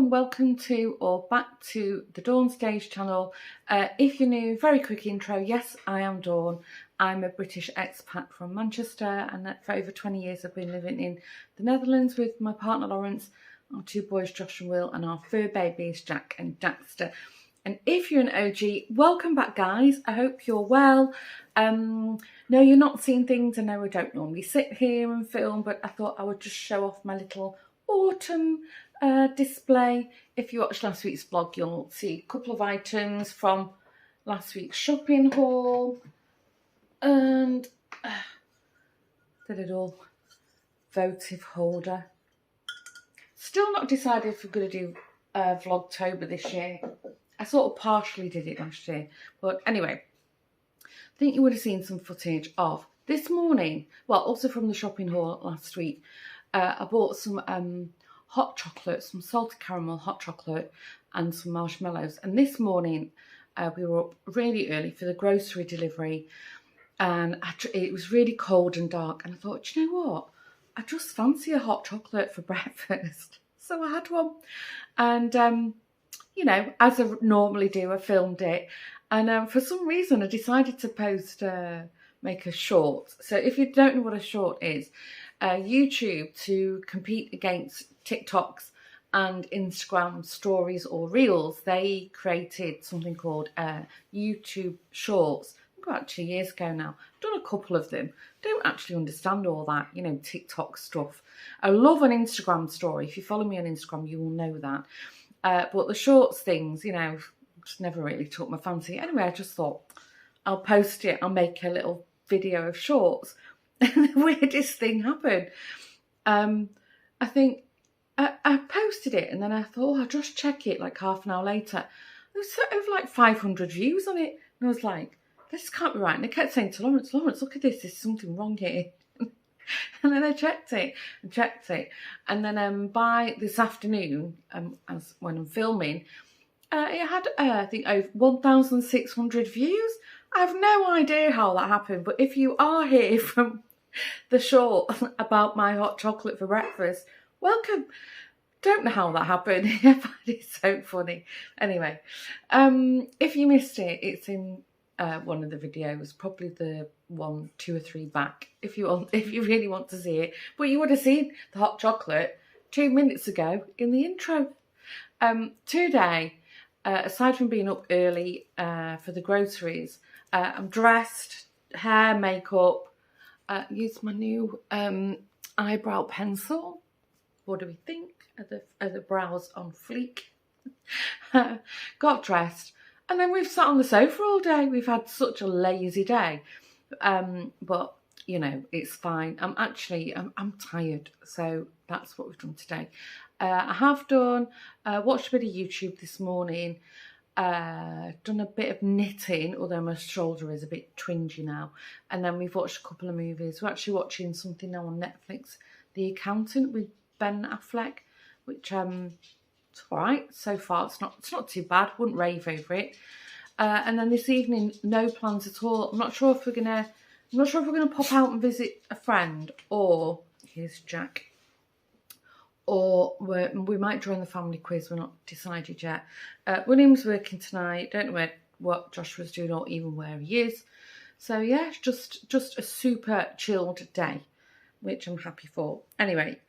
and welcome to or back to the Dawn Stage channel. If you're new, very quick intro. Yes, I am Dawn. I'm a British expat from Manchester, and for over 20 years I've been living in the Netherlands with my partner Lawrence, our two boys Josh and Will, and our fur babies Jack and Jackster. And if you're an OG, welcome back guys. I hope you're well. No, you're not seeing things. I know I don't normally sit here and film, but I thought I would just show off my little autumn display. If you watched last week's vlog, you'll see a couple of items from last week's shopping haul and the little votive holder. Still not decided if we're going to do Vlogtober this year. I sort of partially did it last year, but anyway, I think you would have seen some footage of this morning. Well, also from the shopping haul last week. I bought some hot chocolate, some salted caramel hot chocolate and some marshmallows. And this morning we were up really early for the grocery delivery, and it was really cold and dark. And I thought, do you know what? I just fancy a hot chocolate for breakfast. So I had one. And, you know, as I normally do, I filmed it. And for some reason, I decided to make a short. So if you don't know what a short is, YouTube, to compete against TikToks and Instagram stories or reels, they created something called YouTube Shorts. About 2 years ago now. I've done a couple of them. Don't actually understand all that, you know, TikTok stuff. I love an Instagram story. If you follow me on Instagram, you will know that. But the shorts things, you know, just never really took my fancy. Anyway, I just thought I'll post it. I'll make a little video of shorts. And the weirdest thing happened. I think I posted it, and then I thought, I'll just check it like half an hour later. There was sort of like 500 views on it. And I was like, this can't be right. And I kept saying to Lawrence, look at this. There's something wrong here. And then I checked it. And then by this afternoon, when I'm filming, it had, I think, over 1,600 views. I have no idea how that happened. But if you are here from the short about my hot chocolate for breakfast, welcome. Don't know how that happened. I find it so funny. Anyway, if you missed it, it's in one of the videos, probably the 1, 2 or 3 back, if you really want to see it. But you would have seen the hot chocolate 2 minutes ago in the intro. Today, aside from being up early for the groceries, I'm dressed, hair, makeup, used my new eyebrow pencil. What do we think? Are the brows on fleek? Got dressed. And then we've sat on the sofa all day. We've had such a lazy day. But, you know, it's fine. I'm tired. So that's what we've done today. I have watched a bit of YouTube this morning. Done a bit of knitting, although my shoulder is a bit twingy now. And then we've watched a couple of movies. We're actually watching something now on Netflix, The Accountant with Ben Affleck, which it's all right so far. It's not too bad. Wouldn't rave over it. And then this evening, no plans at all. I'm not sure if we're gonna pop out and visit a friend, or here's Jack, or we might join the family quiz. We're not decided yet. William's working tonight. Don't know what Joshua's doing or even where he is. So yeah, just a super chilled day, which I'm happy for. Anyway,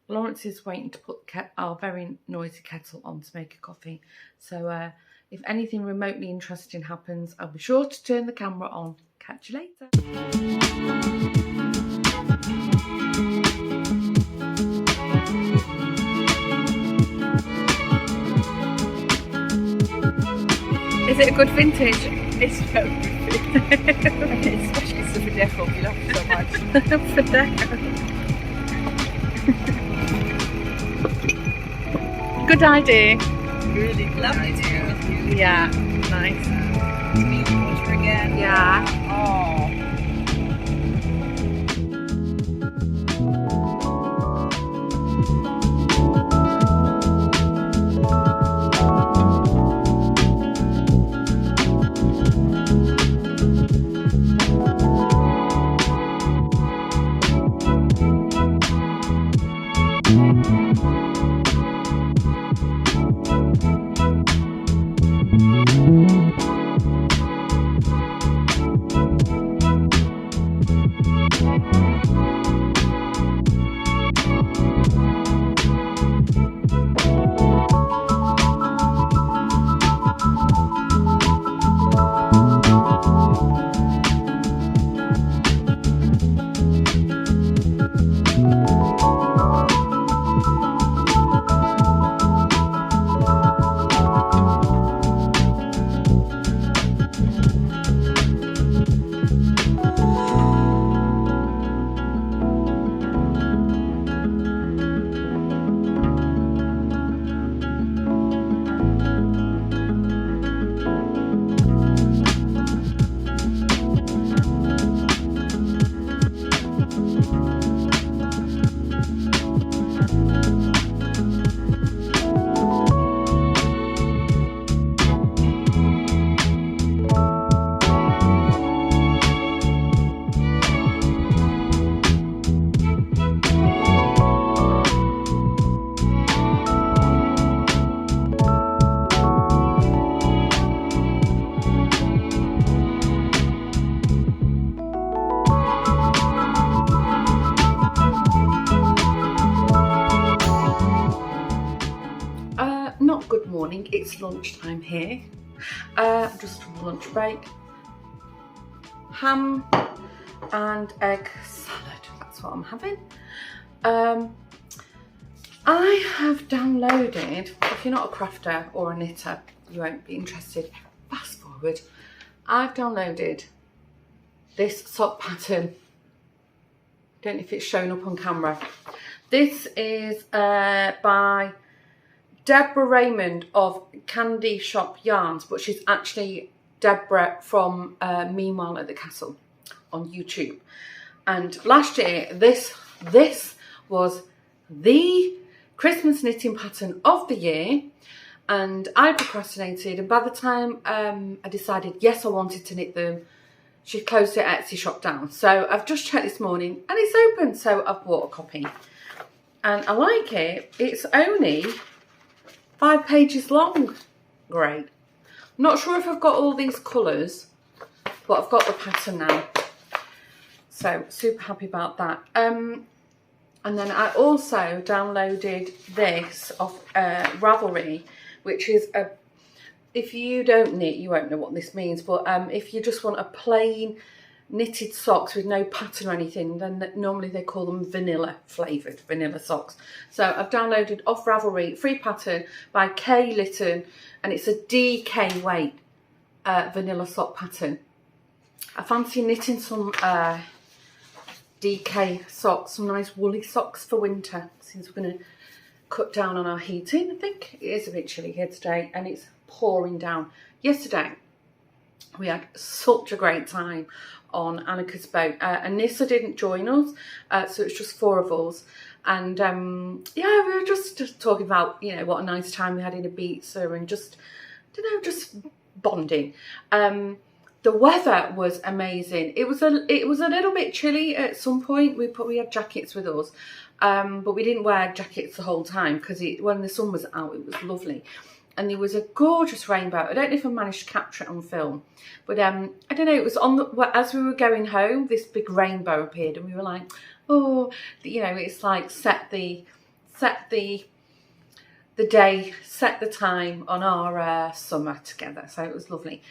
Lawrence is waiting to put our very noisy kettle on to make a coffee. So if anything remotely interesting happens, I'll be sure to turn the camera on. Catch you later. Is it a good vintage? It's very good. Especially the Deco. We love it so much. For Deco. Good idea. Really lovely to be with you. Yeah, nice. Meet water again. Yeah. Oh. it's lunchtime here. Just on lunch break. Ham and egg salad, that's what I'm having. I have downloaded, if you're not a crafter or a knitter, you won't be interested. Fast forward. I've downloaded this sock pattern. Don't know if it's shown up on camera. This is by Deborah Raymond of Candy Shop Yarns, but she's actually Deborah from Meanwhile at the Castle on YouTube. And last year, this was the Christmas knitting pattern of the year, and I procrastinated, and by the time I decided yes I wanted to knit them, she closed her Etsy shop down. So I've just checked this morning and it's open, so I've bought a copy and I like it. It's only 5 pages long. Great. I'm not sure if I've got all these colours, but I've got the pattern now, so super happy about that. And then I also downloaded this off Ravelry, which is a, if you don't knit, you won't know what this means, but if you just want a plain knitted socks with no pattern or anything, then normally they call them vanilla flavoured, vanilla socks. So I've downloaded off Ravelry, free pattern by Kay Litton, and it's a DK weight vanilla sock pattern. I fancy knitting some DK socks, some nice woolly socks for winter, since we're going to cut down on our heating. I think it is a bit chilly here today and it's pouring down. Yesterday we had such a great time on Annika's boat. Anissa didn't join us, so it's just 4 of us. And yeah, we were just talking about, you know, what a nice time we had in Ibiza and just, you know, just bonding. The weather was amazing. It was a little bit chilly at some point. We had jackets with us, but we didn't wear jackets the whole time because when the sun was out, it was lovely. And there was a gorgeous rainbow. I don't know if I managed to capture it on film, but I don't know. It was on the, as we were going home, this big rainbow appeared, and we were like, oh, you know, it's like set the day, set the time on our summer together. So it was lovely.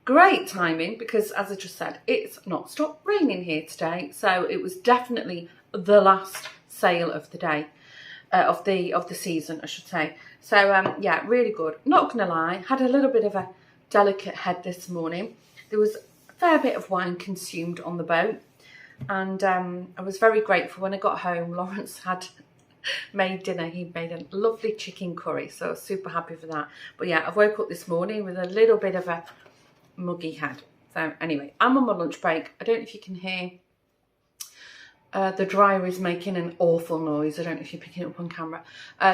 Great timing because, as I just said, it's not stopped raining here today. So it was definitely the last sale of the day, of the season, I should say. So yeah, really good. Not gonna lie, had a little bit of a delicate head this morning. There was a fair bit of wine consumed on the boat, and I was very grateful when I got home. Lawrence had made dinner. He made a lovely chicken curry, so I was super happy for that. But yeah, I woke up this morning with a little bit of a muggy head. So anyway, I'm on my lunch break. I don't know if you can hear the dryer is making an awful noise. I don't know if you're picking it up on camera.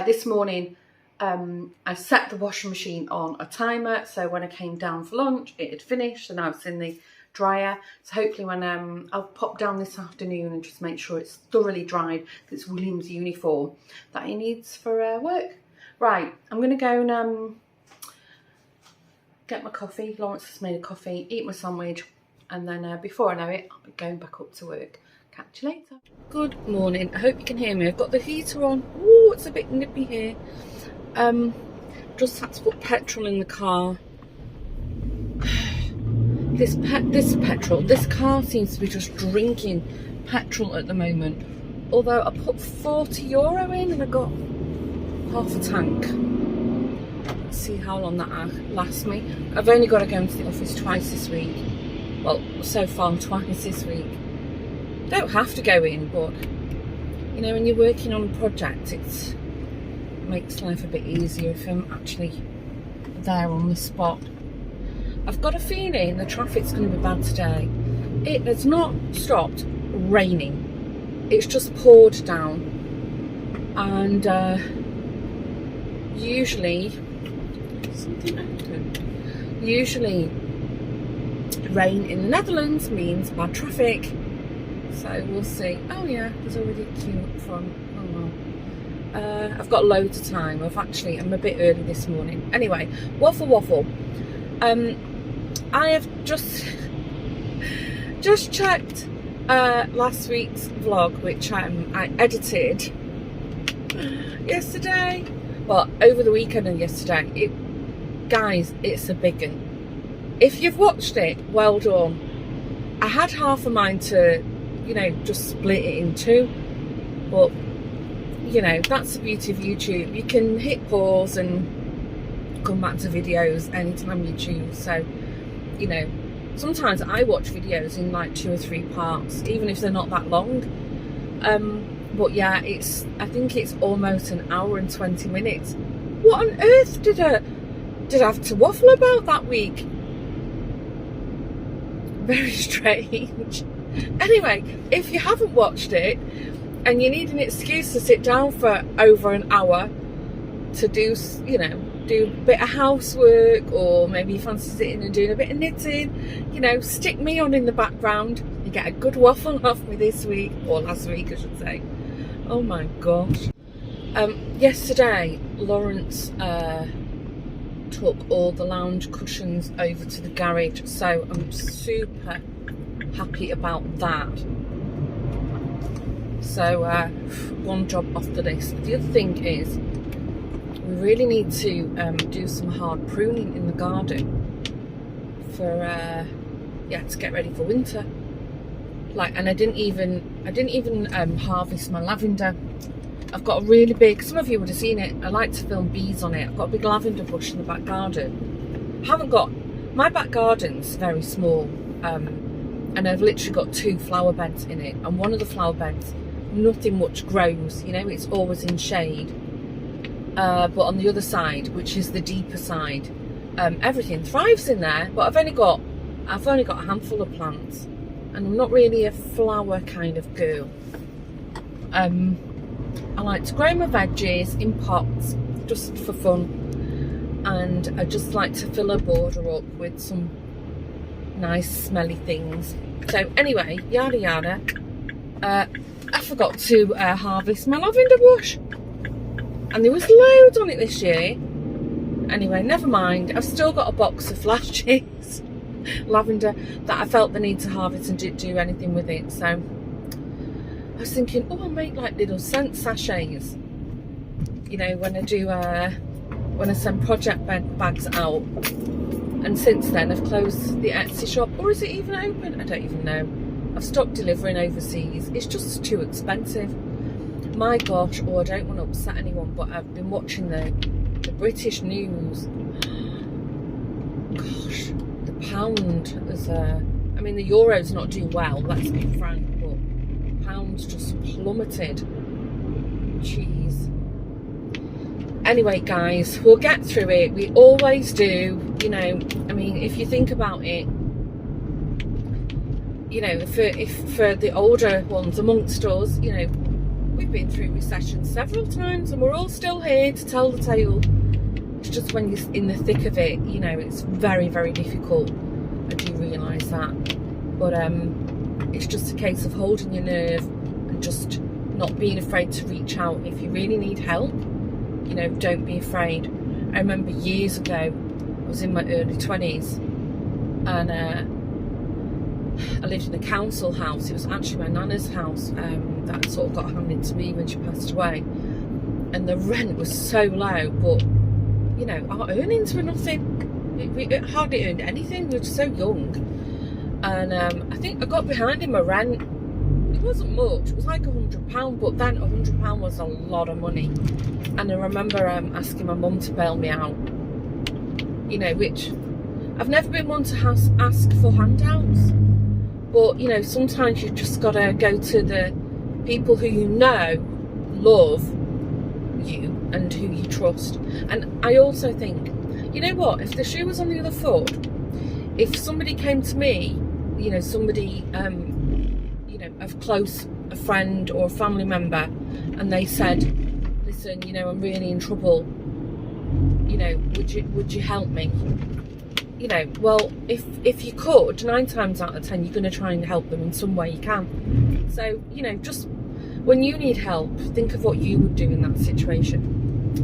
This morning I set the washing machine on a timer, so when I came down for lunch it had finished and now it's in the dryer. So hopefully when I'll pop down this afternoon and just make sure it's thoroughly dried, because it's William's uniform that he needs for work. Right, I'm going to go and get my coffee. Lawrence has made a coffee, eat my sandwich, and then before I know it, I'll be going back up to work. Catch you later. Good morning. I hope you can hear me. I've got the heater on. Ooh, it's a bit nippy here. Just had to put petrol in the car. This car seems to be just drinking petrol at the moment. Although I put €40 in and I got half a tank. Let's see how long that lasts me. I've only got to go into the office twice this week. Well, so far twice this week. Don't have to go in, but you know, when you're working on a project, it makes life a bit easier if I'm actually there on the spot. I've got a feeling the traffic's going to be bad today. It has not stopped raining. It's just poured down, and usually rain in the Netherlands means bad traffic. So we'll see. Oh yeah, there's already a queue up front. Oh well. I've got loads of time. I'm a bit early this morning. Anyway, waffle. I have just checked last week's vlog, which I edited yesterday. Well, over the weekend and yesterday. Guys, it's a big one. If you've watched it, well done. I had half a mind to, you know, just split it in two, but you know, that's the beauty of YouTube. You can hit pause and come back to videos anytime you choose. So, you know, sometimes I watch videos in like 2 or 3 parts, even if they're not that long. But yeah, I think it's almost an hour and 20 minutes. What on earth did I have to waffle about that week? Very strange. Anyway, if you haven't watched it and you need an excuse to sit down for over an hour to do, you know, do a bit of housework, or maybe you fancy sitting and doing a bit of knitting, you know, stick me on in the background. You get a good waffle off me this week, or last week I should say. Oh my gosh. Yesterday Lawrence took all the lounge cushions over to the garage, so I'm super happy about that. So one job off the list. The other thing is we really need to do some hard pruning in the garden for yeah, to get ready for winter. Like, and I didn't even harvest my lavender. I've got a really big, some of you would have seen it, I like to film bees on it. I've got a big lavender bush in the back garden. My back garden's very small, and I've literally got 2 flower beds in it, and one of the flower beds, nothing much grows, you know, it's always in shade. But on the other side, which is the deeper side, everything thrives in there, but I've only got a handful of plants, and I'm not really a flower kind of girl. I like to grow my veggies in pots just for fun, and I just like to fill a border up with some nice smelly things. So anyway, yada yada, I forgot to harvest my lavender bush, and there was loads on it this year. Anyway, never mind, I've still got a box of last year's lavender that I felt the need to harvest and didn't do anything with it. So I was thinking, oh, I'll make like little scent sachets, you know, when I send project bags out. And since then I've closed the Etsy shop, or is it even open? I don't even know. I've stopped delivering overseas. It's just too expensive. My gosh, I don't want to upset anyone, but I've been watching the British news. Gosh, the pound is I mean, the euro's not doing well, let's be frank, but pounds just plummeted. Jeez. Anyway, guys, we'll get through it. We always do. You know, I mean, if you think about it, you know, if for the older ones amongst us, you know, we've been through recessions several times and we're all still here to tell the tale. It's just when you're in the thick of it, you know, it's very, very difficult. I do realise that. But it's just a case of holding your nerve and just not being afraid to reach out. If you really need help, you know, don't be afraid. I remember years ago, I was in my early 20s, and I lived in a council house. It was actually my nana's house that sort of got handed to me when she passed away. And the rent was so low, but, you know, our earnings were nothing. We hardly earned anything. We were so young. And I think I got behind in my rent. It wasn't much, it was like £100, but then £100 was a lot of money. And I remember asking my mum to bail me out, you know, which I've never been one to ask for handouts, but, you know, sometimes you just gotta go to the people who you know love you and who you trust. And I also think, you know what, if the shoe was on the other foot, if somebody came to me, you know, somebody you know, of close, a friend or a family member, and they said, listen, you know, I'm really in trouble, you know, would you help me? You know, well, if you could, 9 times out of 10 you're going to try and help them in some way you can. So, you know, just when you need help, think of what you would do in that situation,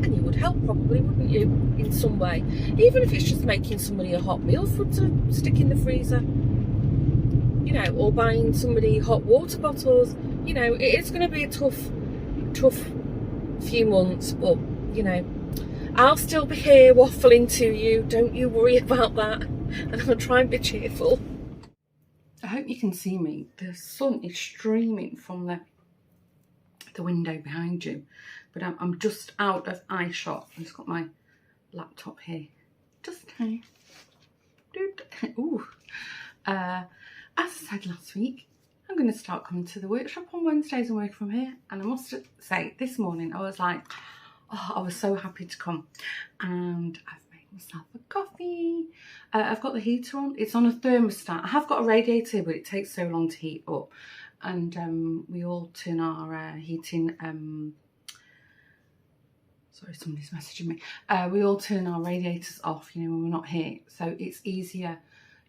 and you would help probably, wouldn't you, in some way, even if it's just making somebody a hot meal for to stick in the freezer, you know, or buying somebody hot water bottles. You know, it is going to be a tough few months, but, you know, I'll still be here waffling to you, don't you worry about that, and I'll try and be cheerful. I hope you can see me. The sun is streaming from the window behind you, but I'm just out of eye shot. I've just got my laptop here. Just ooh. As I said last week, I'm going to start coming to the workshop on Wednesdays and work from here. And I must say, this morning I was like, oh, I was so happy to come. And I've made myself a coffee. I've got the heater on. It's on a thermostat. I have got a radiator, but it takes so long to heat up. And we all turn our heating... sorry, somebody's messaging me. We all turn our radiators off, you know, when we're not here. So it's easier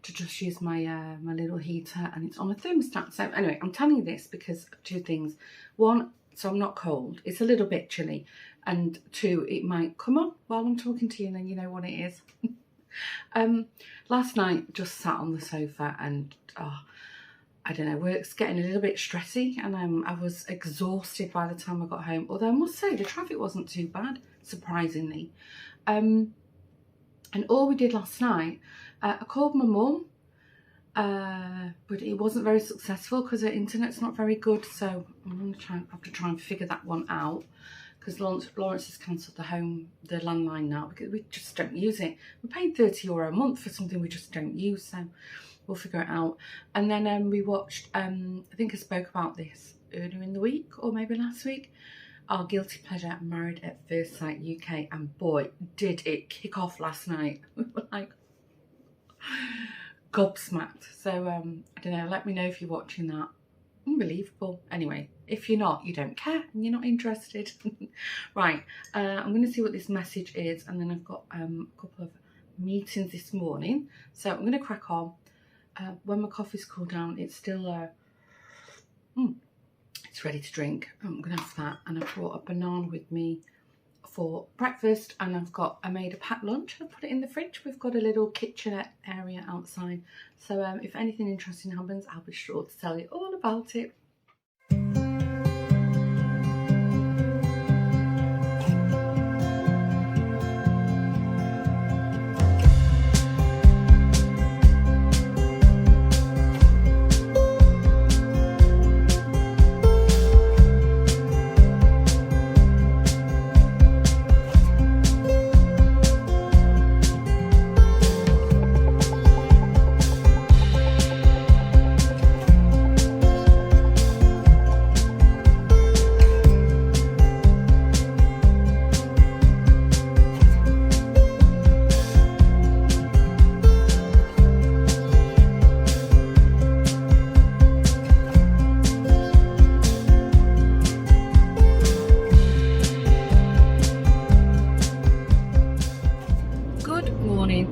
to just use my my little heater, and it's on a thermostat. So anyway, I'm telling you this because of two things. One, so I'm not cold. It's a little bit chilly. And two, it might come on while I'm talking to you, and then you know what it is. Last night, just sat on the sofa and, I don't know, work's getting a little bit stressy, and I was exhausted by the time I got home. Although I must say the traffic wasn't too bad, surprisingly. And all we did last night, I called my mum, but it wasn't very successful because her internet's not very good. So I'm going to have to try and figure that one out, because Lawrence has cancelled the landline now because we just don't use it. We paid €30 a month for something we just don't use, so we'll figure it out. And then we watched, I think I spoke about this earlier in the week or maybe last week, our guilty pleasure, Married at First Sight UK, and boy, did it kick off last night. We were like gobsmacked. So I don't know, let me know if you're watching that. Unbelievable. Anyway, if you're not, you don't care and you're not interested. Right, I'm going to see what this message is, and then I've got a couple of meetings this morning, so I'm going to crack on. When my coffee's cooled down, it's still it's ready to drink. I'm going to have that, and I brought a banana with me for breakfast, and I made a packed lunch. I put it in the fridge. We've got a little kitchenette area outside, so if anything interesting happens, I'll be sure to tell you all about it.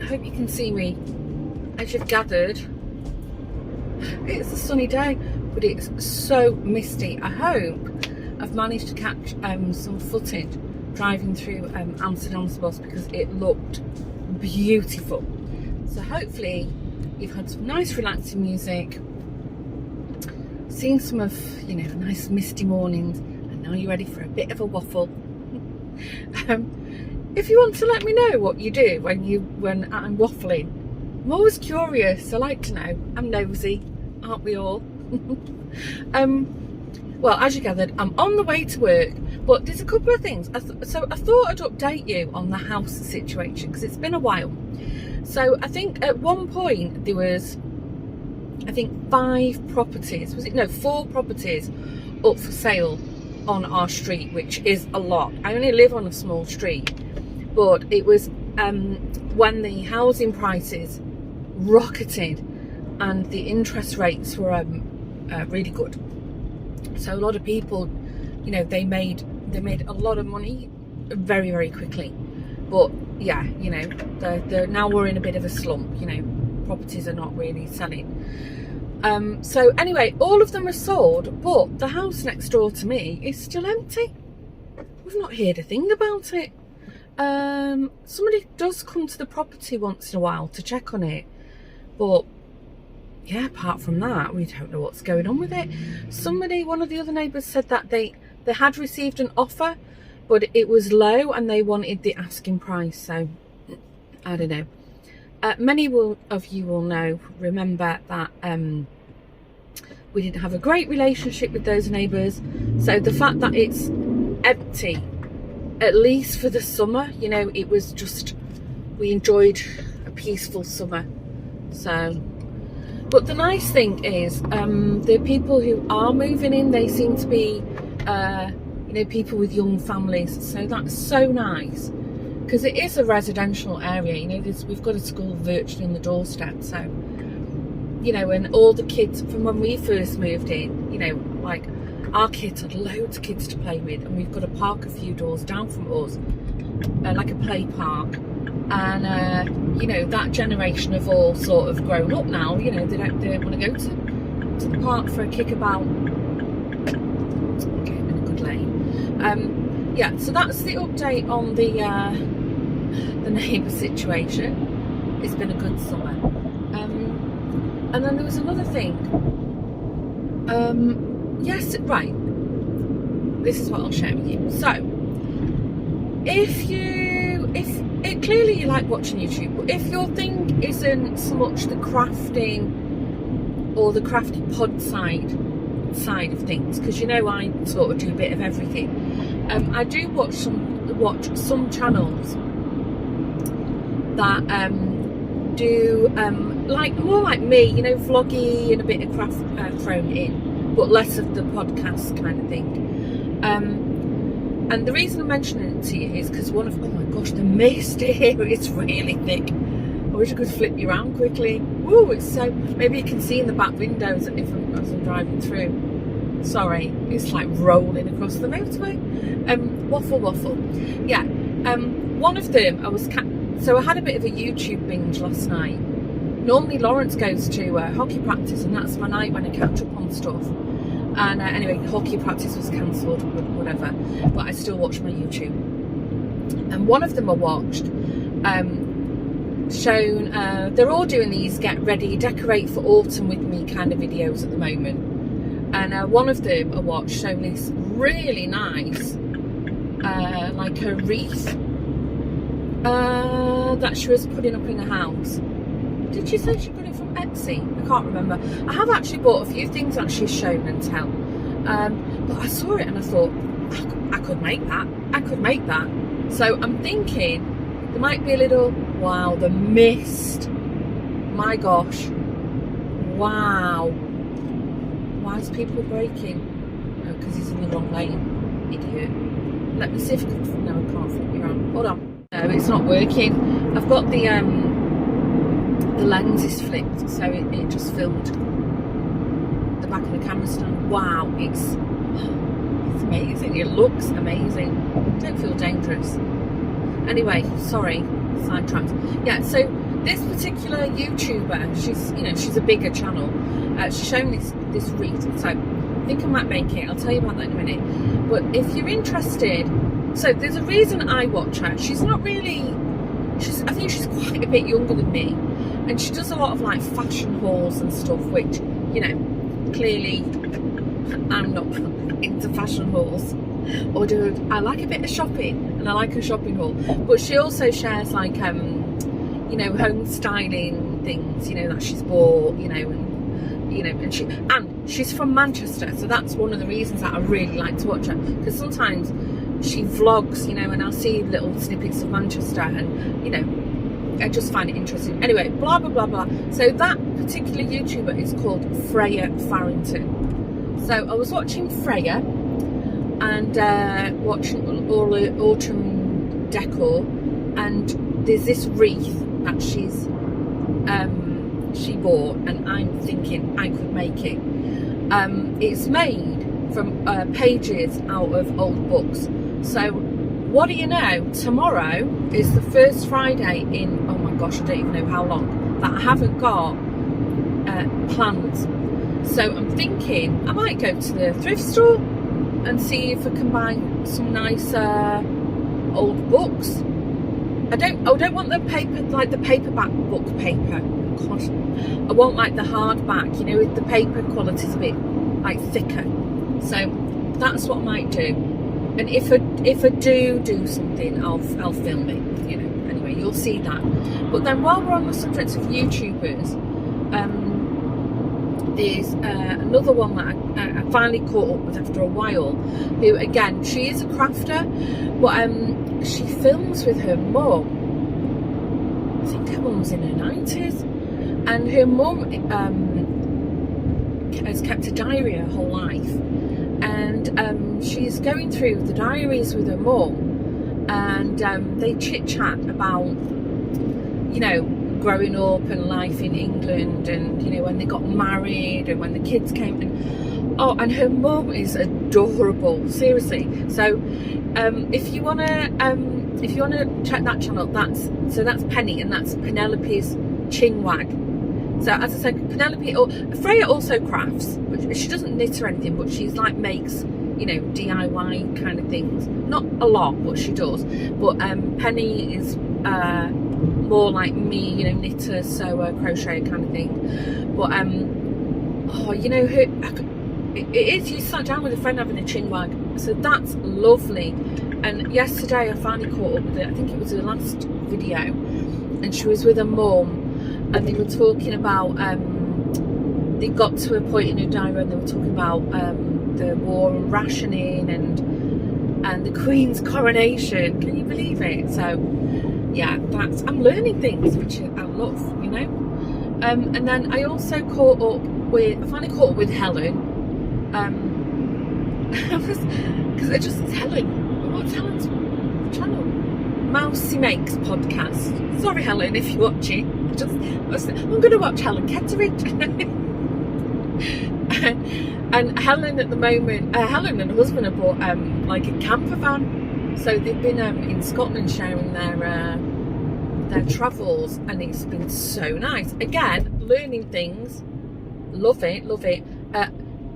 Hope you can see me. As you've gathered, it's a sunny day, but it's so misty. I hope I've managed to catch some footage driving through Amsterdam's bus, because it looked beautiful. So hopefully you've had some nice relaxing music, seen some of, you know, nice misty mornings, and now you're ready for a bit of a waffle. If you want to let me know what you do when I'm waffling, I'm always curious. I like to know. I'm nosy, aren't we all? Well, as you gathered, I'm on the way to work, but there's a couple of things. So I thought I'd update you on the house situation, because it's been a while. So I think at one point there was, I think 4 properties up for sale on our street, which is a lot. I only live on a small street, but it was when the housing prices rocketed and the interest rates were really good. So a lot of people, you know, they made a lot of money very, very quickly. But yeah, you know, they're now we're in a bit of a slump. You know, properties are not really selling. So anyway, all of them are sold, but the house next door to me is still empty. We've not heard a thing about it. Somebody does come to the property once in a while to check on it, but yeah, apart from that, we don't know what's going on with it. One of the other neighbours said that they had received an offer but it was low and they wanted the asking price, so I don't know. Many of you will remember that we didn't have a great relationship with those neighbours, so the fact that it's empty, at least for the summer, you know, it was just, we enjoyed a peaceful summer. So, but the nice thing is, the people who are moving in, they seem to be you know, people with young families, so that's so nice, because it is a residential area, you know, we've got a school virtually on the doorstep, so, you know, and all the kids from when we first moved in, you know, like our kids had loads of kids to play with, and we've got a park a few doors down from us, like a play park, and you know, that generation have all sort of grown up now, you know, they don't want to go to the park for a kickabout. Okay, I'm in a good lane. Yeah, so that's the update on the neighbour situation. It's been a good summer. And then there was another thing. Yes, right. This is what I'll share with you. So, if clearly you like watching YouTube, but if your thing isn't so much the crafting or the crafty pod side of things, because you know I sort of do a bit of everything. I do watch some channels that do like more like me, you know, vloggy and a bit of craft thrown in, but less of the podcast kind of thing. And the reason I'm mentioning it to you is because oh my gosh, the mist here is really thick. I wish I could flip you around quickly. Woo, it's so, maybe you can see in the back windows as I'm driving through. Sorry, it's like rolling across the motorway. Waffle. Yeah, one of them, so I had a bit of a YouTube binge last night. Normally Lawrence goes to hockey practice, and that's my night when I catch up on stuff. And anyway, hockey practice was cancelled, whatever, but I still watch my YouTube. And one of them I watched, they're all doing these get ready, decorate for autumn with me kind of videos at the moment. And one of them I watched showing this really nice, like a wreath that she was putting up in the house. Did she say she got it from Etsy? I can't remember. I have actually bought a few things that she's shown and tell. But I saw it and I thought, I could make that. I could make that. So I'm thinking there might be a little, wow, the mist. My gosh. Wow. Why is people braking? Oh, because he's in the wrong lane. Idiot. Let me see if I can, no, I can't flip you around. Hold on. No, it's not working. I've got the lens is flipped, so it just filmed the back of the camera stand. Wow, it's amazing. It looks amazing. Don't feel dangerous. Anyway, sorry, sidetracked. Yeah, so this particular YouTuber, she's a bigger channel. She's showing this wreath, so I think I might make it. I'll tell you about that in a minute. But if you're interested, so there's a reason I watch her. She's not really. I think she's quite a bit younger than me, and she does a lot of like fashion hauls and stuff, which, you know, clearly I'm not into fashion hauls, or I like a bit of shopping, and I like a shopping haul, but she also shares like you know, home styling things, you know, that she's bought, you know, and she's from Manchester, so that's one of the reasons that I really like to watch her, because sometimes she vlogs, you know, and I'll see little snippets of Manchester, and, you know, I just find it interesting. Anyway, blah blah blah blah. So that particular YouTuber is called Freya Farrington. So I was watching Freya and watching all the autumn decor, and there's this wreath that she bought, and I'm thinking I could make it. It's made from pages out of old books. So what do you know, tomorrow is the first Friday in, oh my gosh, I don't even know how long, that I haven't got plans. So I'm thinking I might go to the thrift store and see if I can buy some nice old books. I don't want the paper, like the paperback book paper. God, I want like the hardback, you know, the paper quality is a bit like thicker. So that's what I might do. And if I do something, I'll film it, you know. Anyway, you'll see that. But then while we're on the subject of YouTubers, there's another one that I finally caught up with after a while, who, again, she is a crafter, but she films with her mum. I think her mum's in her 90s, and her mum has kept a diary her whole life, and she's going through the diaries with her mum, and they chit chat about, you know, growing up and life in England, and, you know, when they got married and when the kids came, and her mum is adorable, seriously. So if you wanna check that channel, that's Penny, and that's Penelope's Chingwag. So as I said, Freya also crafts, but she doesn't knit or anything, but she's like makes, you know, DIY kind of things. Not a lot, but she does. But Penny is more like me, you know, knitter, sewer, crochet kind of thing. But you know, it is, you sat down with a friend having a chinwag, so that's lovely. And yesterday I finally caught up with it. I think it was her last video, and she was with her mum, and they were talking about they got to a point in her diary and they were talking about the war and rationing and the Queen's coronation. Can you believe it? So yeah, I'm learning things which I love, you know. And then I also finally caught up with Helen, because it just says Helen. What's Helen's channel? Mousy Makes podcast. Sorry, Helen, if you're watching. I'm going to watch Helen Ketteridge. And Helen at the moment, Helen and her husband have bought like a camper van, so they've been in Scotland sharing their travels, and it's been so nice. Again, learning things, love it.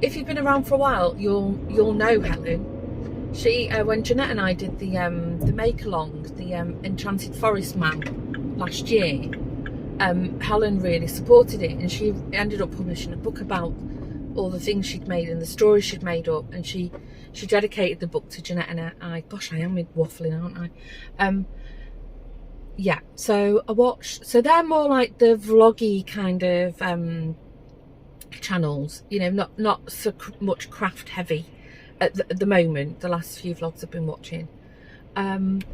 If you've been around for a while, you'll know Helen. She when Jeanette and I did the make along, the Enchanted Forest Man last year, Helen really supported it, and she ended up publishing a book about all the things she'd made and the stories she'd made up, and she dedicated the book to Jeanette and I. Gosh, I am waffling, aren't I? Yeah, so I watched, so they're more like the vloggy kind of channels, you know, not so much craft heavy at the moment. The last few vlogs I've been watching, and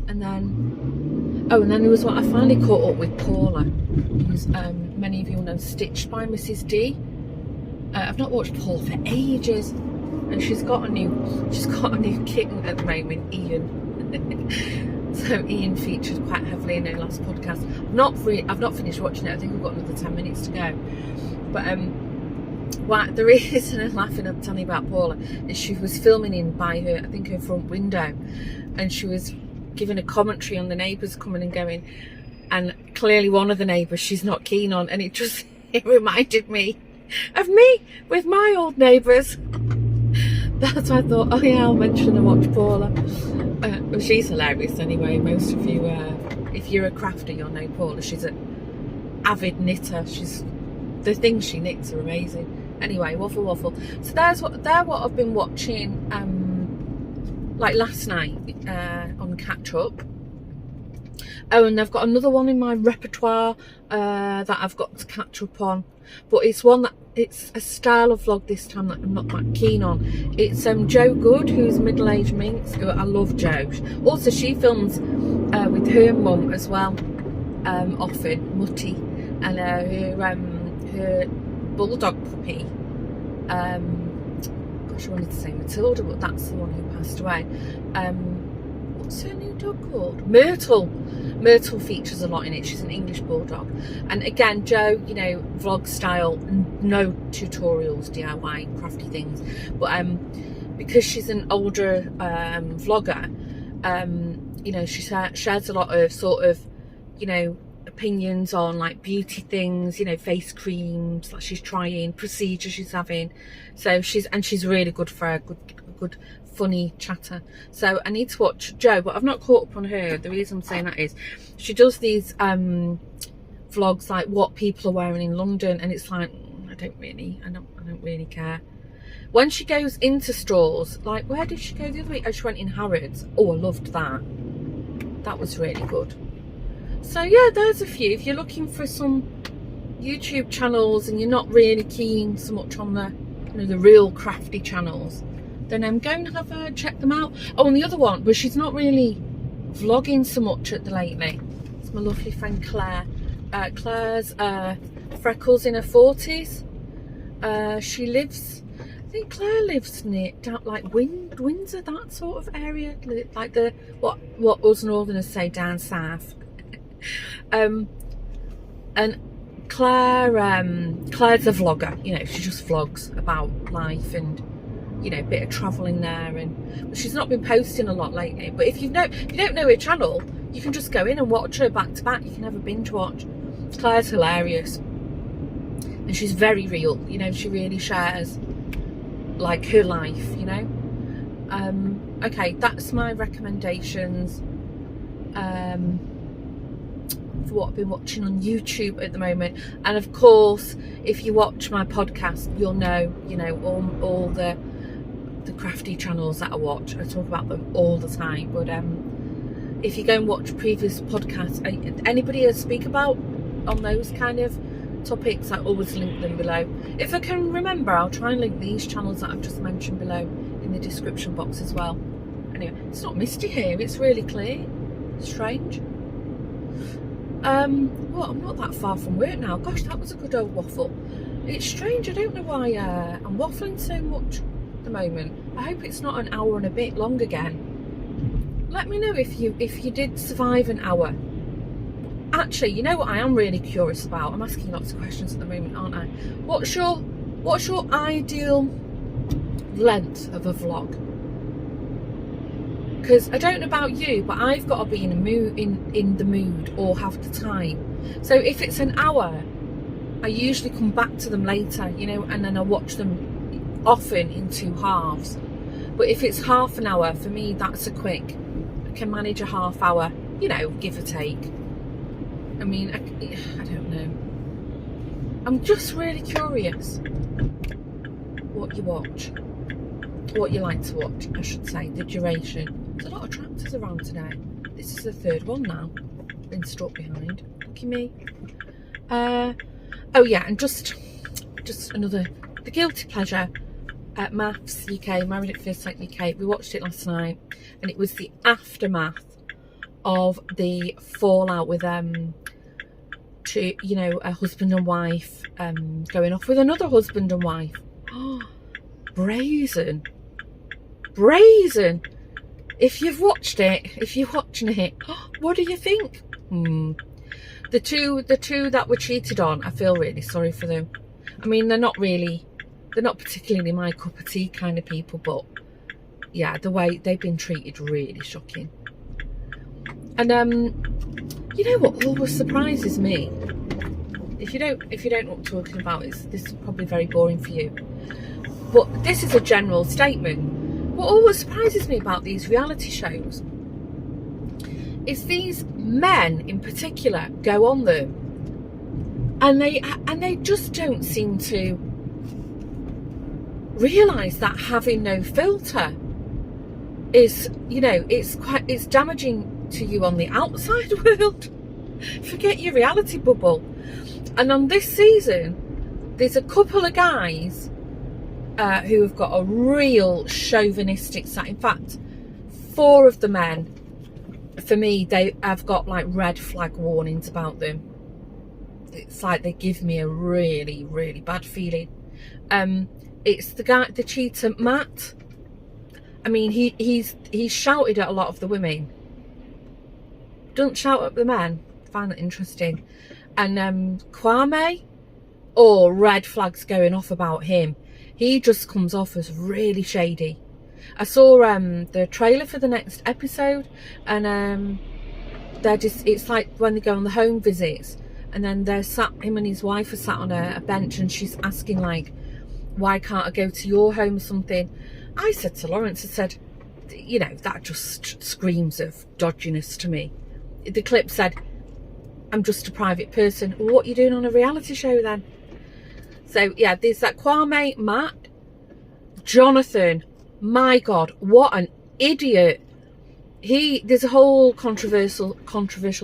then there was one I finally caught up with, Paula, who's many of you will know, Stitched by Mrs. D. I've not watched Paul for ages, and she's got a new kitten at the moment, Ian. So Ian featured quite heavily in her last podcast. I've not finished watching it. I think we've got another 10 minutes to go. But the reason I'm laughing, I'm telling you about Paula, is she was filming in by her, I think, her front window, and she was giving a commentary on the neighbours coming and going, and clearly one of the neighbours she's not keen on, and it reminded me of me with my old neighbours. That's why I thought, oh yeah, I'll mention and watch Paula. Well, she's hilarious anyway. Most of you, if you're a crafter, you'll know Paula. She's an avid knitter. The things she knits are amazing. Anyway, waffle. So they're what I've been watching, like last night on catch up. Oh, and I've got another one in my repertoire that I've got to catch up on, but it's a style of vlog this time that I'm not that keen on. It's Jo Good, who's Middle-Aged Minx. I love Jo. Also, she films with her mum as well, often, Mutty, and her bulldog puppy. Gosh, I wanted to say Matilda, but that's the one who passed away. What's her new dog called? Myrtle. Myrtle features a lot in it. She's an English bulldog. And again, Jo, you know, vlog style, no tutorials, DIY, crafty things. But because she's an older vlogger, you know, she shares a lot of sort of, you know, opinions on like beauty things, you know, face creams that she's trying, procedures she's having. So she's really good for a good funny chatter. So I need to watch Jo, but I've not caught up on her. The reason I'm saying that is she does these vlogs like what people are wearing in London, and it's like I don't really care. When she goes into stores, like, where did she go the other week? Oh, she went in Harrods. Oh, I loved that. That was really good. So yeah, there's a few. If you're looking for some YouTube channels and you're not really keen so much on the, you know, the real crafty channels, then go and have a check them out. Oh, and the other one, but she's not really vlogging so much at the lately. It's my lovely friend Claire. Claire's freckles in her 40s. She lives, I think Claire lives near down like Windsor, that sort of area, like the what us Northerners say down south. And Claire's a vlogger, you know, she just vlogs about life and, you know, a bit of travelling there, but she's not been posting a lot lately. But if you don't know her channel, you can just go in and watch her back to back. You can have a binge watch. Claire's hilarious, and she's very real, you know, she really shares like her life, you know. Okay, that's my recommendations for what I've been watching on YouTube at the moment. And of course, if you watch my podcast, you'll know, you know, all the crafty channels that I watch. I talk about them all the time. But if you go and watch previous podcasts, anybody I speak about on those kind of topics, I always link them below. If I can remember, I'll try and link these channels that I've just mentioned below in the description box as well. Anyway, it's not misty here, it's really clear. Strange. Well, I'm not that far from work now. Gosh, that was a good old waffle. It's strange, I don't know why I'm waffling so much at the moment. I hope it's not an hour and a bit long again. Let me know if you did survive an hour. Actually, you know what I am really curious about? I'm asking lots of questions at the moment, aren't I? What's your ideal length of a vlog? Because I don't know about you, but I've got to be in the mood or have the time. So if it's an hour, I usually come back to them later, you know, and then I watch them often in 2 halves. But if it's half an hour, for me, that's a quick. I can manage a half hour, you know, give or take. I mean, I don't know. I'm just really curious what you watch. What you like to watch, I should say, the duration. There's a lot of tractors around today. This is the 3rd one now. Been stuck behind. Look at me. Oh yeah, and just another, the guilty pleasure. Maths UK, Married at First Sight UK. We watched it last night, and it was the aftermath of the fallout with you know, a husband and wife going off with another husband and wife. Oh, brazen. If you've watched it, if you're watching it, what do you think? The two that were cheated on, I feel really sorry for them. I mean, they're not particularly my cup of tea kind of people, but yeah, the way they've been treated, really shocking. And you know what always surprises me? If you don't know what I'm talking about, this is probably very boring for you. But this is a general statement. What always surprises me about these reality shows is these men in particular go on them, and they just don't seem to realise that having no filter is, you know, it's damaging to you on the outside world. Forget your reality bubble. And on this season, there's a couple of guys who have got a real chauvinistic side. In fact, 4 of the men, for me, they have got like red flag warnings about them. It's like they give me a really, really bad feeling. It's the guy, the cheater, Matt. I mean, he's shouted at a lot of the women. Don't shout at the men. I find that interesting. And Kwame, red flags going off about him. He just comes off as really shady. I saw the trailer for the next episode, and it's like when they go on the home visits, and then him and his wife are sat on a bench, and she's asking like, why can't I go to your home or something? I said to Lawrence, I said, you know, that just screams of dodginess to me. The clip said, I'm just a private person. Well, what are you doing on a reality show then? So yeah, there's that Kwame, Matt, Jonathan, my God, what an idiot. There's a whole controversial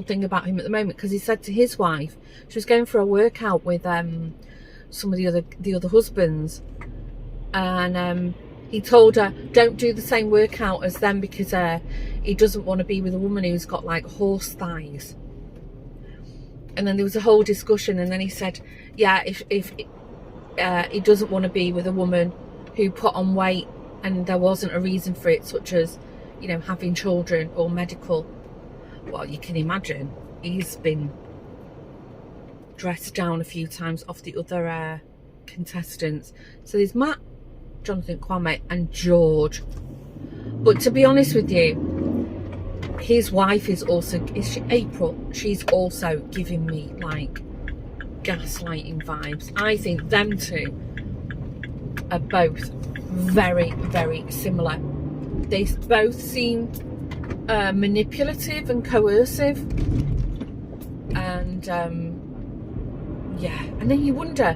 thing about him at the moment, because he said to his wife, she was going for a workout with some of the other husbands, and he told her, don't do the same workout as them, because he doesn't want to be with a woman who's got like horse thighs. And then there was a whole discussion, and then he said, yeah, if he doesn't want to be with a woman who put on weight and there wasn't a reason for it, such as, you know, having children or medical. Well, you can imagine he's been dressed down a few times off the other contestants. So there's Matt, Jonathan, Kwame and George. But to be honest with you, his wife is she April? She's also giving me like gaslighting vibes. I think them two are both very, very similar. They both seem manipulative and coercive, and yeah. And then you wonder,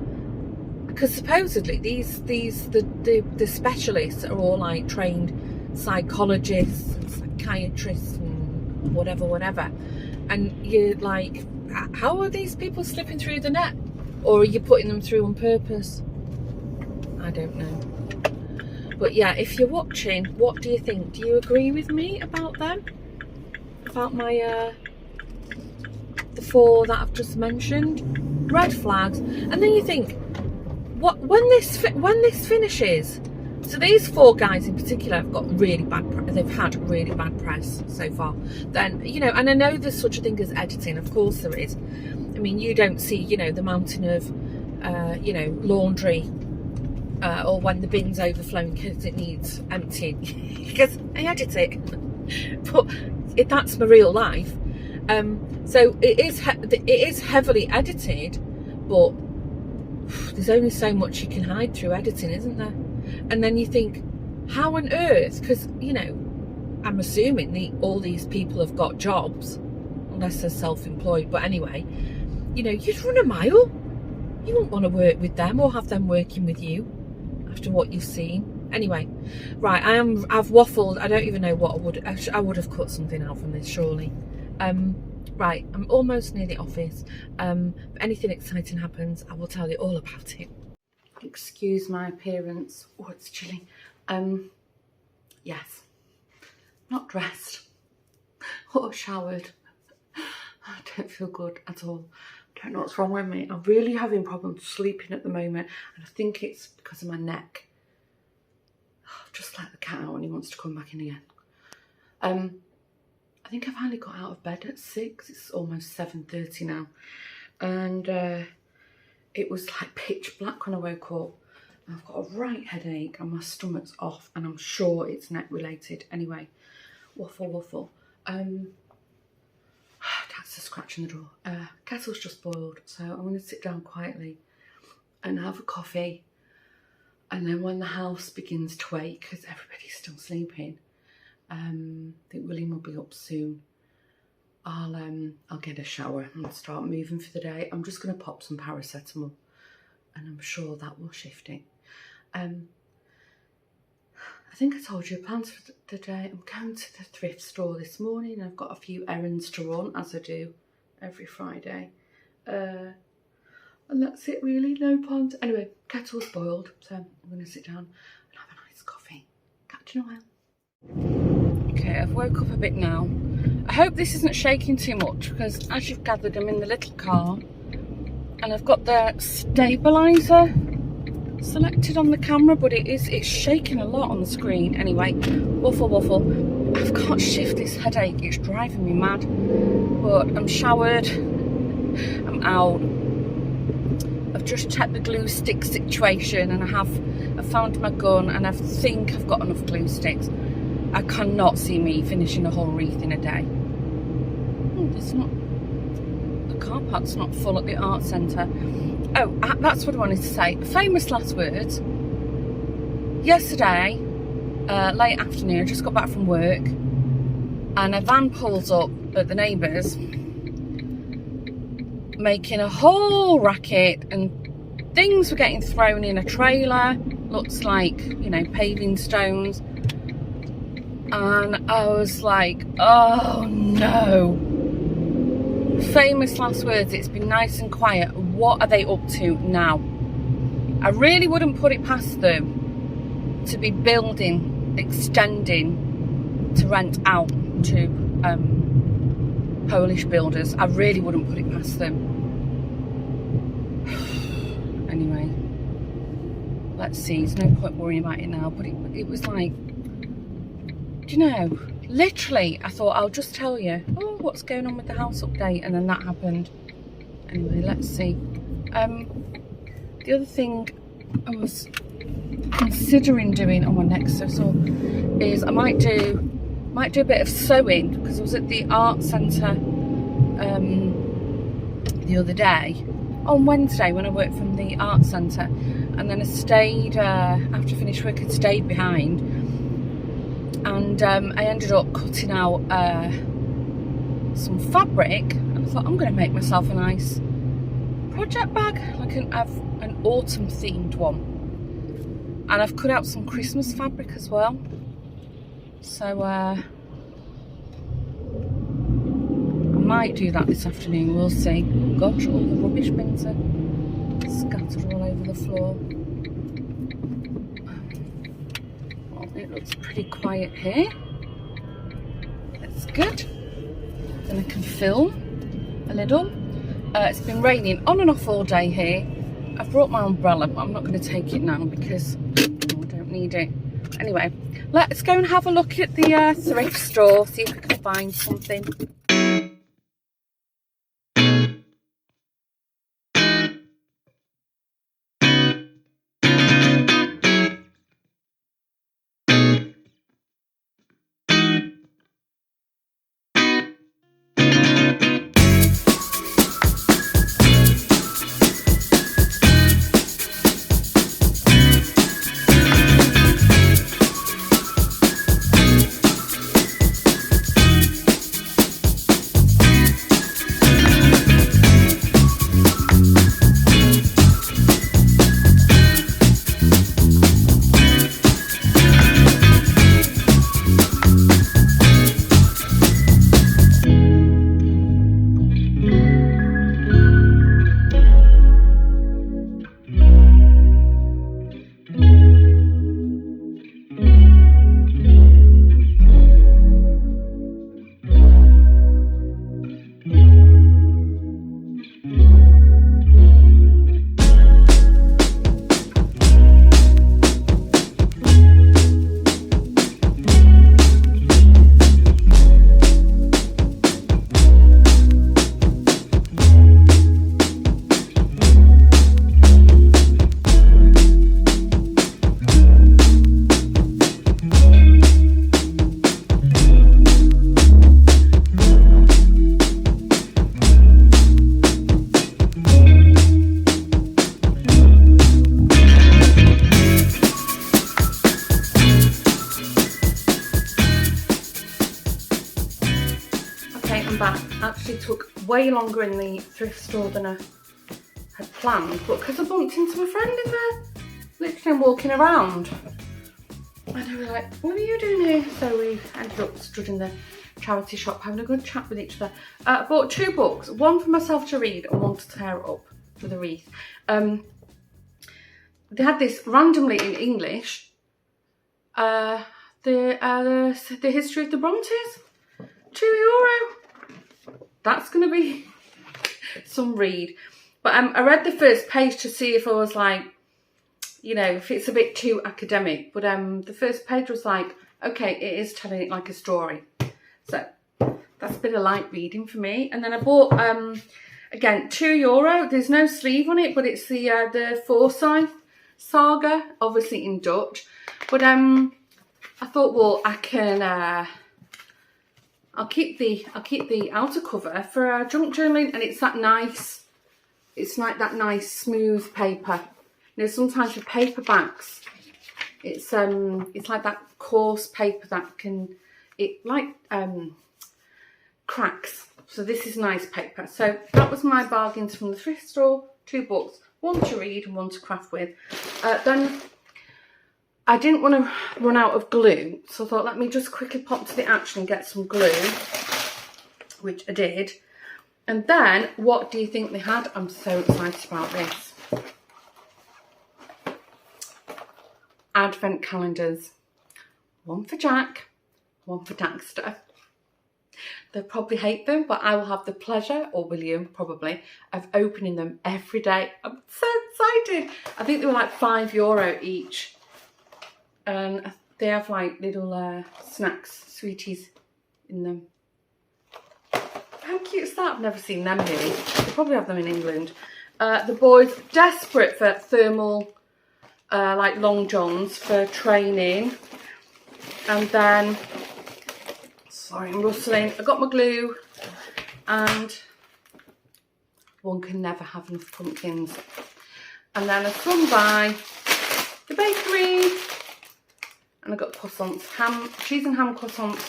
because supposedly the specialists are all like trained psychologists and psychiatrists and whatever, and you're like, how are these people slipping through the net, or are you putting them through on purpose? I don't know. But yeah, if you're watching, what do you think? Do you agree with me about them? About my the 4 that I've just mentioned? Red flags. And then you think, what when this finishes? So these 4 guys in particular have got really bad. They've had really bad press so far. Then, you know, and I know there's such a thing as editing. Of course there is. I mean, you don't see, you know, the mountain of, you know, laundry. Or when the bin's overflowing because it needs emptying, because I edit it, but that's my real life. So it is heavily edited, but there's only so much you can hide through editing, isn't there? And then you think, how on earth? Because, you know, I'm assuming all these people have got jobs, unless they're self-employed. But anyway, you know, you'd run a mile. You wouldn't want to work with them or have them working with you after what you've seen. Anyway, right, I've waffled. I don't even know what I would have cut something out from this, surely. Right, I'm almost near the office. If anything exciting happens, I will tell you all about it. Excuse my appearance. Oh, it's chilly. Yes, not dressed or showered. I don't feel good at all. Don't know what's wrong with me. I'm really having problems sleeping at the moment, and I think it's because of my neck. Just let the cat out and he wants to come back in again. I think I finally got out of bed at 6. It's almost 7:30 now, and it was like pitch black when I woke up. I've got a right headache and my stomach's off, and I'm sure it's neck related. Anyway, waffle. That's a scratch in the door. Kettle's just boiled, so I'm going to sit down quietly and have a coffee. And then when the house begins to wake, because everybody's still sleeping, I think William will be up soon. I'll get a shower and start moving for the day. I'm just going to pop some paracetamol, and I'm sure that will shift it. I think I told you plans for the day. I'm going to the thrift store this morning. I've got a few errands to run, as I do every Friday. And that's it really, no plans. Anyway, kettle's boiled, so I'm going to sit down and have a nice coffee. Catch you in a while. Okay, I've woke up a bit now. I hope this isn't shaking too much, because as you've gathered, I'm in the little car and I've got the stabiliser selected on the camera, but it's shaking a lot on the screen. Anyway, waffle. I've got to shift this headache. It's driving me mad. But I'm showered. I'm out. I've just checked the glue stick situation, and I found my gun, and I think I've got enough glue sticks. I cannot see me finishing a whole wreath in a day. The car park's not full at the art centre. Oh, that's what I wanted to say. Famous last words. Yesterday, late afternoon, I just got back from work, and a van pulls up at the neighbours, making a whole racket, and things were getting thrown in a trailer. looks like, you know, paving stones. And I was like, oh no. Famous last words, it's been nice and quiet. What are they up to now? I really wouldn't put it past them to be building, extending to rent out to Polish builders. I really wouldn't put it past them. Anyway, let's see. There's no point worrying about it now. But it was like, do you know, literally, I thought I'll just tell you, oh, what's going on with the house update, and then that happened. Anyway, let's see. The other thing I was considering doing on my next is I might do a bit of sewing, because I was at the art centre the other day, on Wednesday, when I worked from the art centre, and then I stayed, after I finished work, I stayed behind, and I ended up cutting out some fabric, and I thought I'm going to make myself a nice project bag, like an autumn themed one. And I've cut out some Christmas fabric as well, so I might do that this afternoon, we'll see. Gosh, all the rubbish bins are scattered all over the floor. Well, it looks pretty quiet here. That's good. Then I can film a little. It's been raining on and off all day here. I've brought my umbrella, but I'm not going to take it now because I don't need it. Anyway, let's go and have a look at the thrift store, see if we can find something. Back actually took way longer in the thrift store than I had planned, but because I bumped into my friend in there, literally I'm walking around, and they were like, what are you doing here? So we ended up stood in the charity shop having a good chat with each other. I bought 2 books, one for myself to read and one to tear up with a wreath. They had this randomly in English, the history of the Brontes, €2. That's going to be some read. But I read the first page to see if I was like, you know, if it's a bit too academic. But the first page was like, okay, it is telling it like a story. So that's a bit of light reading for me. And then I bought, again, €2. There's no sleeve on it, but it's the Forsyth saga, obviously in Dutch. But I thought, well, I can... I'll keep the outer cover for junk journaling, and it's that nice. It's like that nice smooth paper. You know, sometimes with paperbacks, it's like that coarse paper that can cracks. So this is nice paper. So that was my bargains from the thrift store. 2 books, one to read and one to craft with. Then I didn't want to run out of glue, so I thought let me just quickly pop to the action and get some glue, which I did. And then, what do you think they had? I'm so excited about this. Advent calendars. One for Jack, one for Daxter. They'll probably hate them, but I will have the pleasure, or William probably, of opening them every day. I'm so excited. I think they were like €5 each. And they have like little snacks, sweeties in them. How cute is that? I've never seen them here. They probably have them in England. The boys desperate for thermal, like long johns for training. And then, sorry, I'm rustling. I got my glue, and one can never have enough pumpkins. And then I swung by the bakery. And I got croissants, cheese and ham croissants.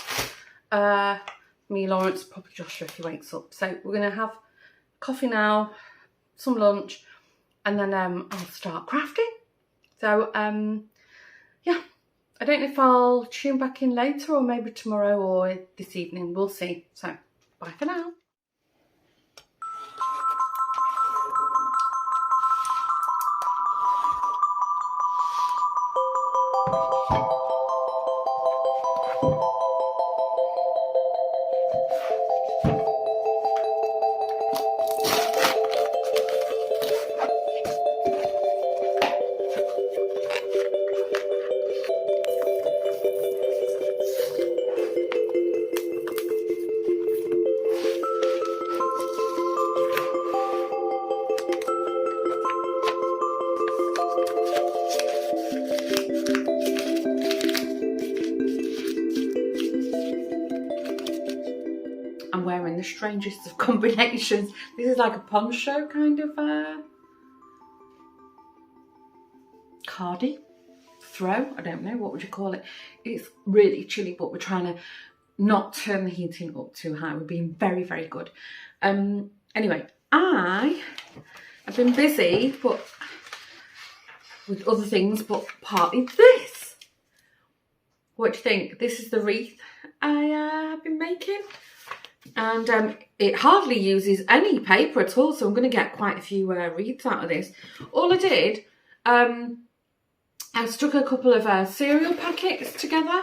Me, Lawrence, probably Joshua if he wakes up. So we're going to have coffee now, some lunch, and then I'll start crafting. So, yeah, I don't know if I'll tune back in later or maybe tomorrow or this evening. We'll see. So, bye for now. I'm wearing the strangest of combinations. This is like a poncho kind of cardi, throw, I don't know, what would you call it? It's really chilly, but we're trying to not turn the heating up too high. We're being very, very good. Anyway, I have been busy, but with other things, but partly this. What do you think? This is the wreath I have been making. And it hardly uses any paper at all, so I'm going to get quite a few wreaths out of this. All I did, I stuck a couple of cereal packets together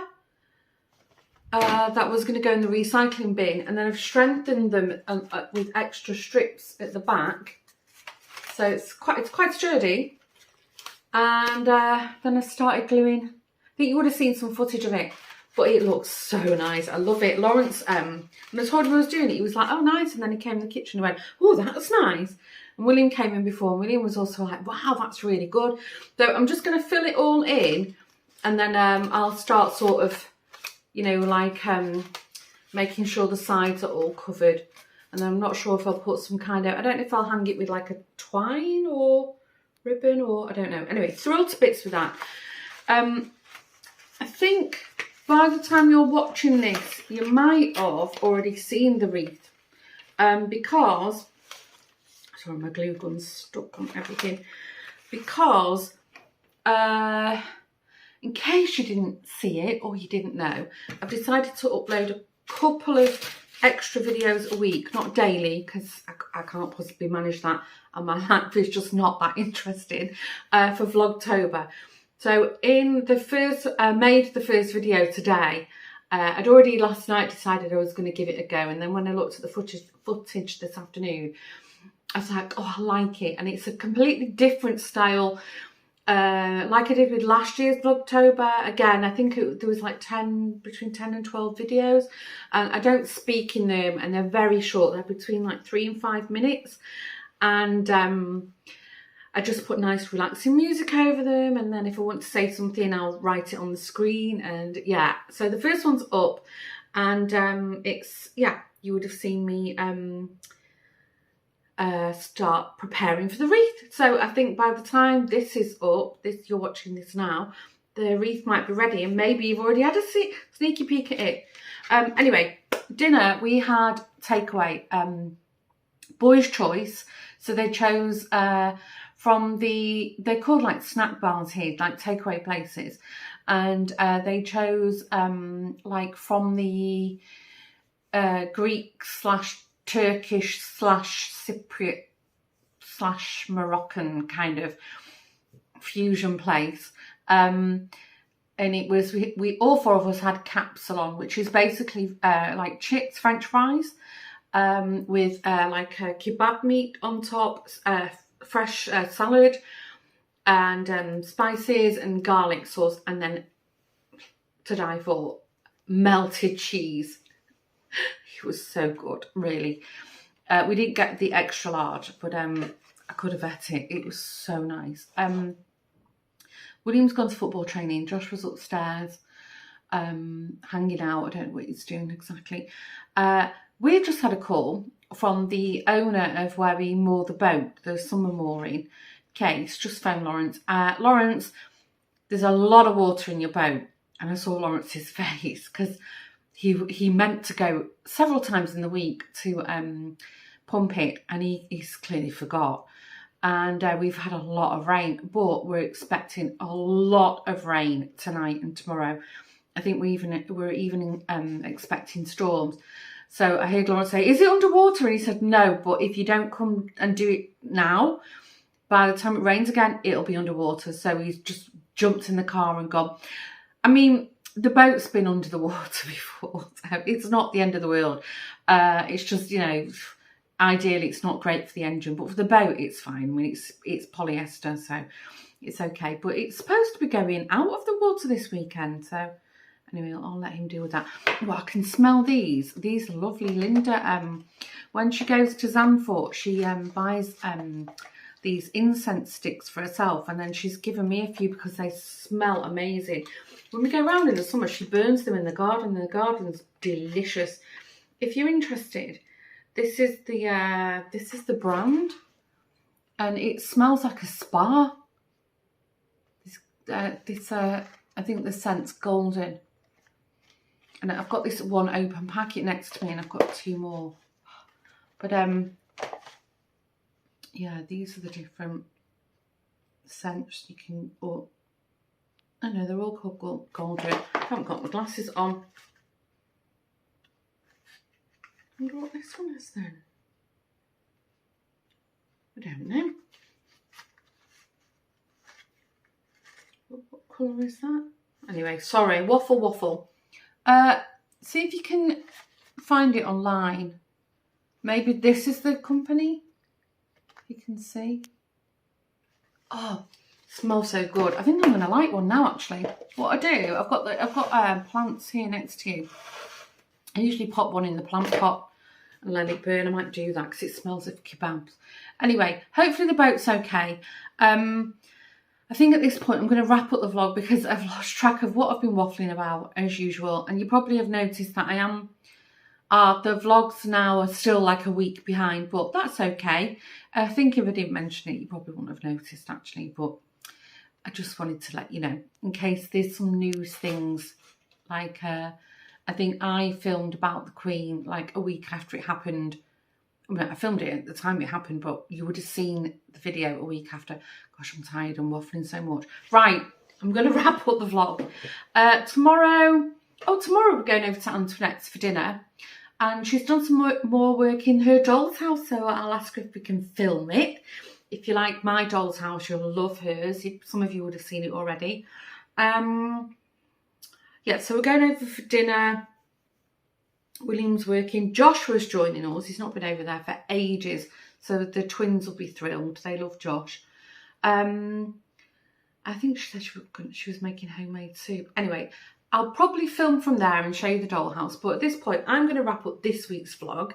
that was going to go in the recycling bin, and then I've strengthened them with extra strips at the back, so it's quite sturdy. And then I started gluing. I think you would have seen some footage of it. But it looks so nice. I love it. Lawrence, when I told him I was doing it, he was like, oh, nice. And then he came in the kitchen and went, oh, that's nice. And William came in before, and William was also like, wow, that's really good. So I'm just going to fill it all in, and then I'll start sort of, you know, like making sure the sides are all covered. And I'm not sure if I'll put some kind of, I don't know if I'll hang it with like a twine or ribbon, or I don't know. Anyway, thrilled to bits with that. I think by the time you're watching this, you might have already seen the wreath, because, sorry, my glue gun's stuck on everything, because in case you didn't see it or you didn't know, I've decided to upload a couple of extra videos a week, not daily, because I can't possibly manage that, and my life is just not that interesting, for Vlogtober. So in the first, made the first video today. I'd already last night decided I was going to give it a go, and then when I looked at the footage this afternoon, I was like, oh, I like it, and it's a completely different style, like I did with last year's Vlogtober. Again, I think there was like between 10 and 12 videos, and I don't speak in them, and they're very short. They're between like 3 and 5 minutes, and I just put nice relaxing music over them, and then if I want to say something, I'll write it on the screen. And yeah, so the first one's up, and it's, yeah, you would have seen me start preparing for the wreath. So I think by the time this is up, you're watching this now, the wreath might be ready, and maybe you've already had a sneaky peek at it. Anyway, dinner, we had takeaway, boys' choice. So they chose from they're called like snack bars here, like takeaway places. And they chose like from the Greek / Turkish / Cypriot / Moroccan kind of fusion place. And it was, we all four of us had capsalon, which is basically like chips, French fries, with like a kebab meat on top, fresh salad, and spices and garlic sauce, and then, to die for, melted cheese. It was so good, really. We didn't get the extra large, but I could have ate it. It was so nice. William's gone to football training. Josh was upstairs hanging out. I don't know what he's doing exactly. We just had a call from the owner of where we moor the boat, the summer mooring. Okay, it's just phone Lawrence. Lawrence, there's a lot of water in your boat. And I saw Lawrence's face because he meant to go several times in the week to pump it, and he's clearly forgot. And we've had a lot of rain, but we're expecting a lot of rain tonight and tomorrow. I think we're even expecting storms. So I heard Lawrence say, "Is it underwater?" And he said, "No, but if you don't come and do it now, by the time it rains again, it'll be underwater." So he's just jumped in the car and gone. I mean, the boat's been under the water before. So it's not the end of the world. It's just, you know, ideally it's not great for the engine, but for the boat it's fine. I mean, it's polyester, so it's okay. But it's supposed to be going out of the water this weekend. So anyway, I'll let him deal with that. Well, I can smell these. These are lovely. Linda, when she goes to Zandvoort, she buys these incense sticks for herself, and then she's given me a few because they smell amazing. When we go around in the summer, she burns them in the garden, and the garden's delicious. If you're interested, this is the brand, and it smells like a spa. I think the scent's golden, and I've got this one open packet next to me, and I've got 2 more. But yeah, these are the different scents you can. Or I know they're all called golden. I haven't got my glasses on. I wonder what this one is then. I don't know. What colour is that? Anyway, sorry, waffle. See if you can find it online. Maybe this is the company. You can see. Oh, smells so good. I think I'm gonna like one now. Actually, what I do, I've got plants here next to you. I usually pop one in the plant pot and let it burn. I might do that because it smells of kebabs. Anyway, hopefully the boat's okay. I think at this point I'm going to wrap up the vlog because I've lost track of what I've been waffling about as usual. And you probably have noticed that I am. The vlogs now are still like a week behind, but that's okay. I think if I didn't mention it, you probably wouldn't have noticed actually, but I just wanted to let you know in case there's some news things. Like I think I filmed about the Queen like a week after it happened. I mean, I filmed it at the time it happened, but you would have seen the video a week after. Gosh, I'm tired, I'm waffling so much. Right, I'm going to wrap up the vlog. Tomorrow we're going over to Antoinette's for dinner. And she's done some more work in her doll's house, so I'll ask her if we can film it. If you like my doll's house, you'll love hers. Some of you would have seen it already. Yeah, so we're going over for dinner. William's working. Joshua's joining us. He's not been over there for ages, so the twins will be thrilled. They love Josh. I think she said she was making homemade soup. Anyway, I'll probably film from there and show you the dollhouse. But at this point, I'm going to wrap up this week's vlog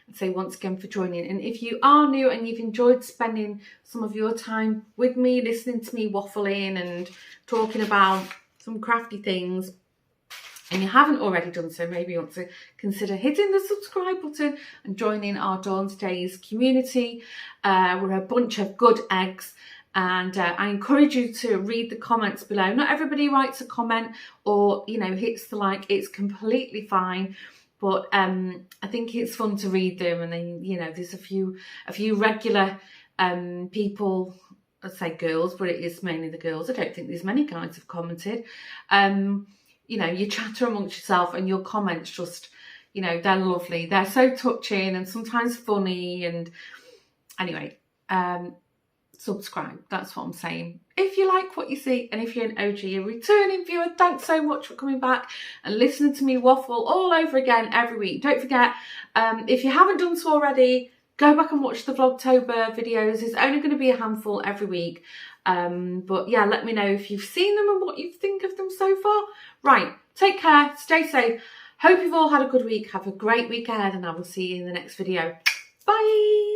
and say once again for joining. And if you are new and you've enjoyed spending some of your time with me, listening to me waffling and talking about some crafty things, and you haven't already done so, maybe you want to consider hitting the subscribe button and joining our Dawn's Days community. We're a bunch of good eggs. And I encourage you to read the comments below. Not everybody writes a comment or, you know, hits the like. It's completely fine. But I think it's fun to read them. And then, you know, there's a few regular people I'd say girls, but it is mainly the girls. I don't think there's many guys have commented. You know, you chatter amongst yourself and your comments just, you know, they're lovely. They're so touching and sometimes funny. And anyway, subscribe. That's what I'm saying. If you like what you see, and if you're an OG, a returning viewer, thanks so much for coming back and listening to me waffle all over again every week. Don't forget, if you haven't done so already, go back and watch the Vlogtober videos. There's only going to be a handful every week. But yeah, let me know if you've seen them and what you think of them so far. Right, take care, stay safe. Hope you've all had a good week. Have a great week ahead, and I will see you in the next video. Bye.